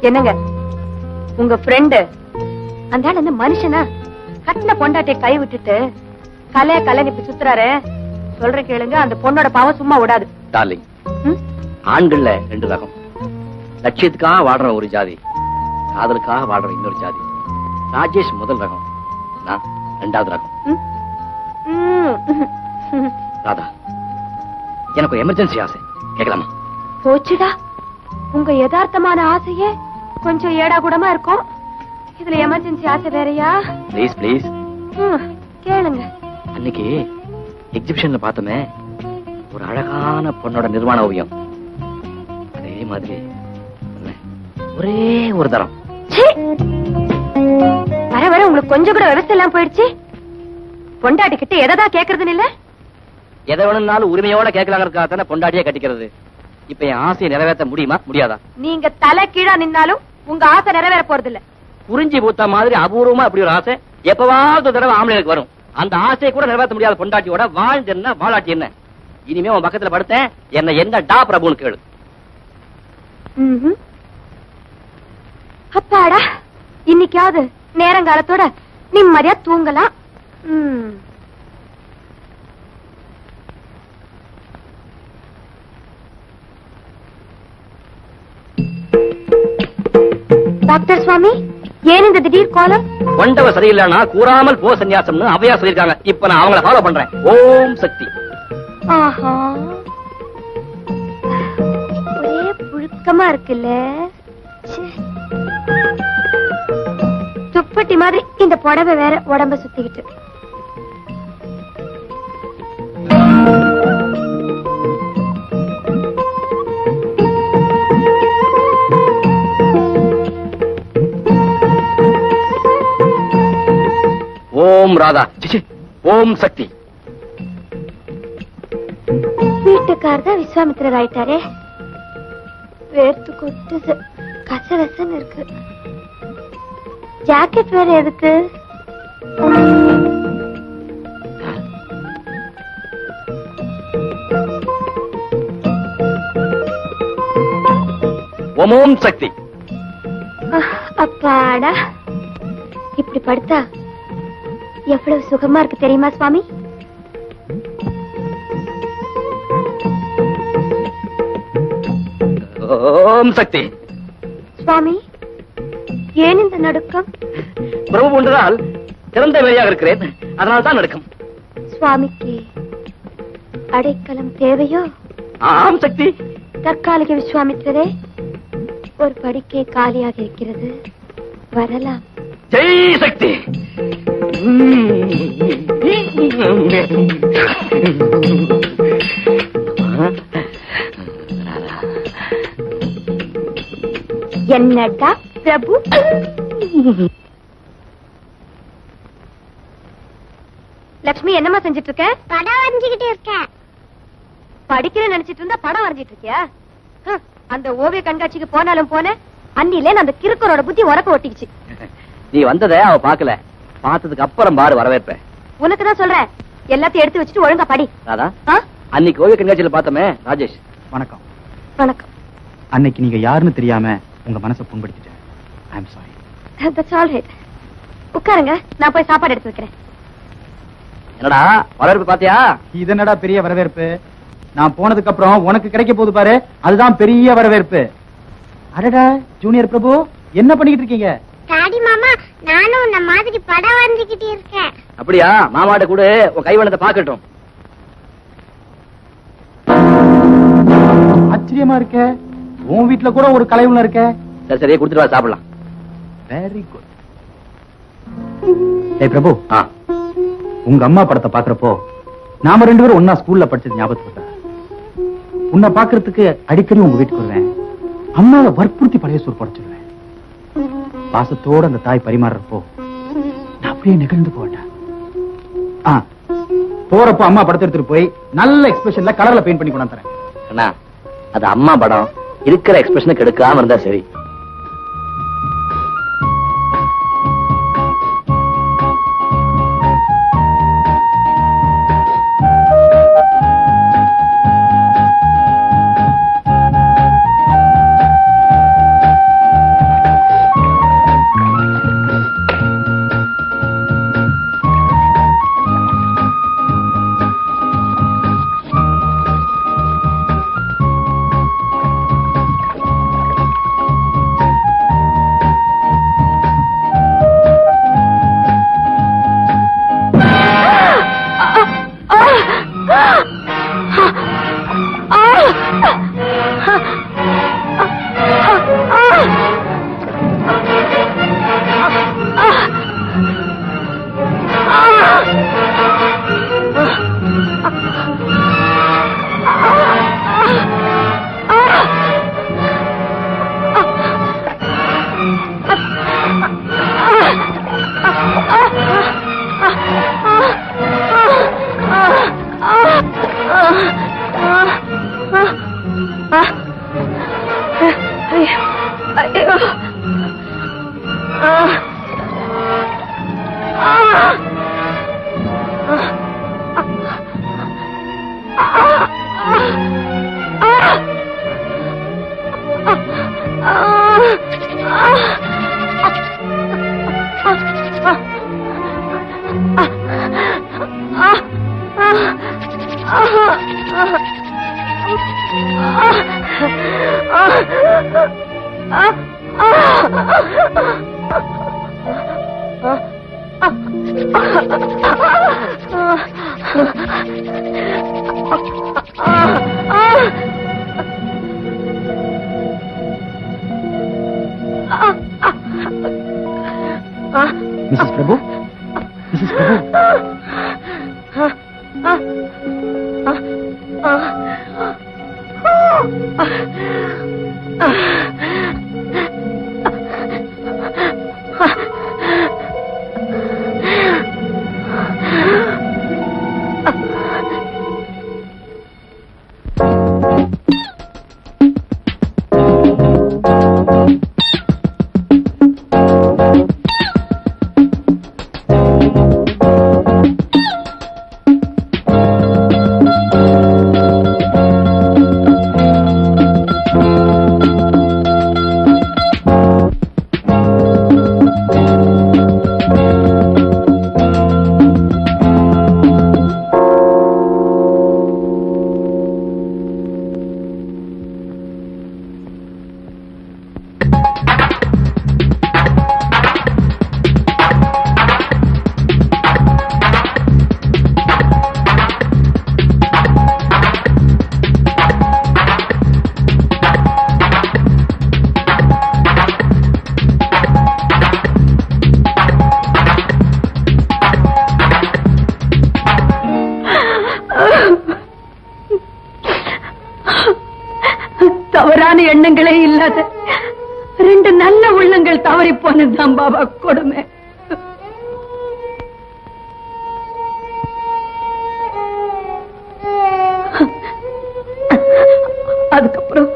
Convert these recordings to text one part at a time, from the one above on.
என்னங்க உங்க ஃப்ரெண்டு அந்த என்ன மனுஷனா கட்டின பொண்டாட்டை கை விட்டுட்டு கலை இப்படி சுத்துறாரு. சொல்றேன் கேளுங்க, அந்த பொண்ணோட பாவம் சும்மா விடாது. டார்லிங், ஆண்கள்ல 2 ரகம். லட்சியத்துக்காக வாடுற ஒரு ஜாதி, காதலுக்காக வாடுற இன்னொரு ஜாதி. ராஜேஷ் முதல் ரகம், நான் 2வது ரகம். ராதா, எனக்கு எமர்ஜென்சி ஆசை, கேட்கலாமா? போச்சுடா, உங்க யதார்த்தமான ஆசையே கொஞ்சம் ஏடா கூடமா இருக்கும். இதுல எமர்ஜென்சி ஆசை வேறையா? ப்ளீஸ் ப்ளீஸ் கேளுங்க. அன்னைக்கு எக்ஸிபிஷன்ல பார்த்தோமே ஒரு அழகான பொண்ணோட நிர்வாண ஓவியம், அதே மாதிரி ஒரே ஒரு தரம். வர வர உங்களுக்கு கொஞ்சம் கூட விவசாயம் எல்லாம் போயிடுச்சு. பொண்டாட்டி கிட்ட எதான் கேக்குறதுன்னு இல்ல, எதை வேணும்னாலும் உரிமையோட கேட்கலாங்கிறதுக்காக பொண்டாட்டியே கட்டிக்கிறது. இப்ப என் ஆசையை நிறைவேற்ற முடியுமா முடியாதா? நீங்க தலை கீழா நின்னாலும் உங்க ஆசை நிறைவேற போறது இல்ல. புரிஞ்சி பூத்த மாதிரி அபூர்வமா இப்படி ஒரு ஆசை எப்பவாவது தடவை ஆம்பளைக்கு வரும். அந்த ஆசையை கூட நிறைவேற்ற முடியாத பொண்டாட்டியோட வாழ்ந்து என்ன வாழாட்டி என்ன? இனிமே உன் பக்கத்துல படுத்தேன் என்ன என்னடா பிரபுன்னு கேளு. அப்பாடா, இன்னைக்காவது நேரங்காலத்தோட நிம்மதியா தூங்கலாம். டாக்டர் சுவாமி, ஏன் இந்த திடீர் கோலம்? கொண்டவ சரியில்லைன்னா கூறாமல் போ சன்னியாசம்னு அவையா சொல்லிருக்காங்க. இப்ப நான் அவங்கள ஃபாலோ பண்றேன். ஓம் சக்தி. ஆஹா, ஒரே புழுக்கமா இருக்குல்ல. துப்பட்டி மாதிரி இந்த புடவை வேற உடம்ப சுத்திக்கிட்டு. ஓம் ராதா, ஓம் சக்தி. வீட்டுக்கார் தான் விஸ்வாமித்திரர் ஆயிட்டாரே. வேர்த்து கொட்டுது, கசகசன்னு இருக்கு. ஜாக்கெட் வேற எதுக்கு? ஓம் சக்தி. அப்பாடா, இப்படி படுத்தா எவ்வளவு சுகமா இருக்கு தெரியுமா சுவாமி? ஓம் சக்தி. சுவாமி, ஏன் இந்த நடுக்கம்? பிரபு ஒன்றால் திறந்த வெளியாக இருக்கிறேன், அதனால் தான் நடுக்கம். சுவாமிக்கு அடைக்கலம் தேவையோ? ஆம் சக்தி. தற்காலிக விஸ்வாமித்திரரே, ஒரு படுக்கை காலியாக இருக்கிறது, வரலாம். ஜெய் சக்தி. என்னடா பிரபு? லட்சுமி, என்னமா செஞ்சிட்டு இருக்க? படம் வரைஞ்சுக்கிட்டு இருக்கேன். படிக்கிறேன்னு நினைச்சிட்டு இருந்தா படம் வரைஞ்சிட்டு இருக்கியா? அந்த ஓவிய கண்காட்சிக்கு போனாலும் போன அன்னில அந்த கிறுக்கரோட புத்தி உரக்க ஒட்டிக்குச்சு. நீ வந்ததை அவ பாக்கல, பார்த்ததுக்கு அப்புறம் பாரு வரவேற்ப. உனக்குதான் சொல்றேன், எல்லாத்தையும் எடுத்து வச்சுட்டு ஒழுங்கா படி. ராதா, அன்னைக்கு ஓவிய கண்காட்சியில பார்த்தோமே ராஜேஷ். வணக்கம். வணக்கம். அன்னைக்கு நீங்க யாருன்னு தெரியாம உங்க மனசை புண்படுத்திட்டேன். I am sorry. That's all right. உட்காருங்க, நான் போய் சாப்பாடு எடுத்து வைக்கிறேன். என்னடா வரவேற்பு பாத்தியா? இது என்னடா பெரிய வரவேற்பு? நான் போனதுக்கு அப்புறம் உனக்கு கிடைக்க போகுது பாரு, அதுதான் பெரிய வரவேற்பு. அடடா ஜூனியர் பிரபு, என்ன பண்ணிக்கிட்டு இருக்கீங்க? டாடி மாமா, நானும் உன்ன மாதிரி படம் வரைஞ்சுக்கிட்டு இருக்கேன். அப்படியா? மாமாட்ட கூட உன் கைவண்ணத்தை பாக்கட்டும். ஆச்சரியமா இருக்க, உன் வீட்டுல கூட ஒரு கலைவண்ணம் இருக்க. சரி சரியே கொடுத்துட்டு வா, சாப்பிடலாம். Very good. ஏய் பிரபு, ஆ, உங்க அம்மா படத்தை பாக்குறப்போ நாம 2 பேரும் ஒன்னா ஸ்கூல்ல படிச்சது ஞாபகத்துக்கு வந்தா. உன்னை பாக்குறதுக்கு அடிக்கடி உங்க வீட்டுக்கு வருவேன். அம்மாவை வற்புறுத்தி பழைய சோறு போட சொல்லுவேன். பாசத்தோட அந்த தாய் பரிமாறுறப்போ நான் அப்படியே நிகழ்ந்து போட்டேன். போறப்போ அம்மா படத்தை எடுத்துட்டு போய் நல்ல எக்ஸ்பிரஷன்ல கலர்ல பெயிண்ட் பண்ணி கொண்டு தரேன். அண்ணா, அது அம்மா படம், இருக்கிற எக்ஸ்பிரஷனுக்கு எடுக்காம இருந்தா சரி. ஐயோ. मिसेस प्रभु, मिसेस प्रभु, தவறான எண்ணங்களே இல்லாத ரெண்டு நல்ல உள்ளங்கள் தவறி போனதுதான் பாபா கொடுமை. அதுக்கப்புறம்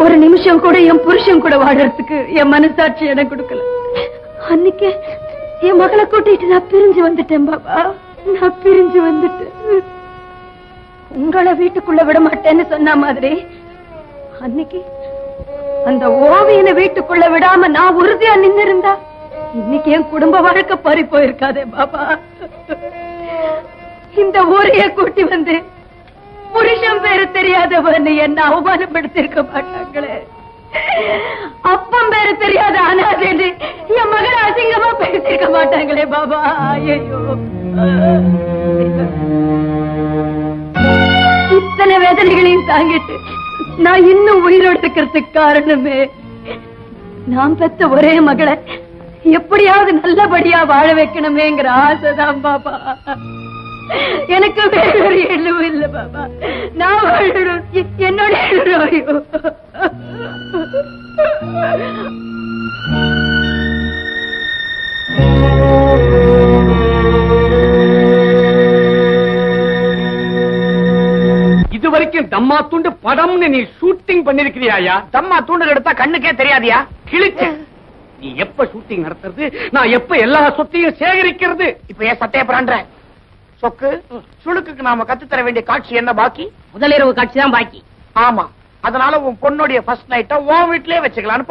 ஒரு நிமிஷம் கூட என் புருஷன் கூட வாழறதுக்கு என் மனசாட்சி எனக்கு கொடுக்கல. அன்னைக்கு என் மகளை கூட்டிட்டு நான் பிரிஞ்சு வந்துட்டேன் பாபா, நான் பிரிஞ்சு வந்துட்டேன். உங்களை வீட்டுக்குள்ள விட மாட்டேன்னு சொன்ன மாதிரி அன்னைக்கு அந்த ஓவியனை வீட்டுக்குள்ள விடாம நான் உறுதியா நின்னு இருந்தா இன்னைக்கு என் குடும்ப வாழ்க்கை பறி போயிருக்காதே பாபா. இந்த ஊரையே கூட்டி வந்து புருஷன் பேரு தெரியாதவன்னு என்ன அவமானப்படுத்திருக்க மாட்டாங்களே, அப்பம் பேரு தெரியாத அனாதைன்னு என் மகளை அசிங்கமா பேசிருக்க மாட்டாங்களே பாபா. ஐயோ, இத்தனை வேதனைகளையும் தாங்கிட்டு நான் இன்னும் உயிரோடு இருக்கிறதுக்கு காரணமே நான் பெத்த ஒரே மகளை எப்படியாவது நல்லபடியா வாழ வைக்கணுமேங்கிற ஆசைதான் பாபா. எனக்கு வேறொரு எண்ணமும் இல்லை பாபா. நான் வாழணும், என்னோட எண்ணம். இது வரைக்கும் தம்மா துண்டு படம்னு நீ ஷூட்டிங் பண்ணிருக்கிறியா? தம்மா துண்டு எடுத்தா கண்ணுக்கே தெரியாதியா? கிழிச்ச நீ எப்ப ஷூட்டிங் நடத்துறது, நான் எப்ப எல்லா சொத்தையும் சேகரிக்கிறது? இப்ப ஏன் சட்டைய பிராண்ட சொக்கு சுளுக்குக்கு நாம கத்து தர வேண்டிய காட்சி என்ன பாக்கி? முதலிரவு காட்சி தான் பாக்கி. ஆமா, அதனால உன் பொண்ணுடைய ஃபர்ஸ்ட் நைட்ட உன் வீட்லயே வச்சுக்கலாம்.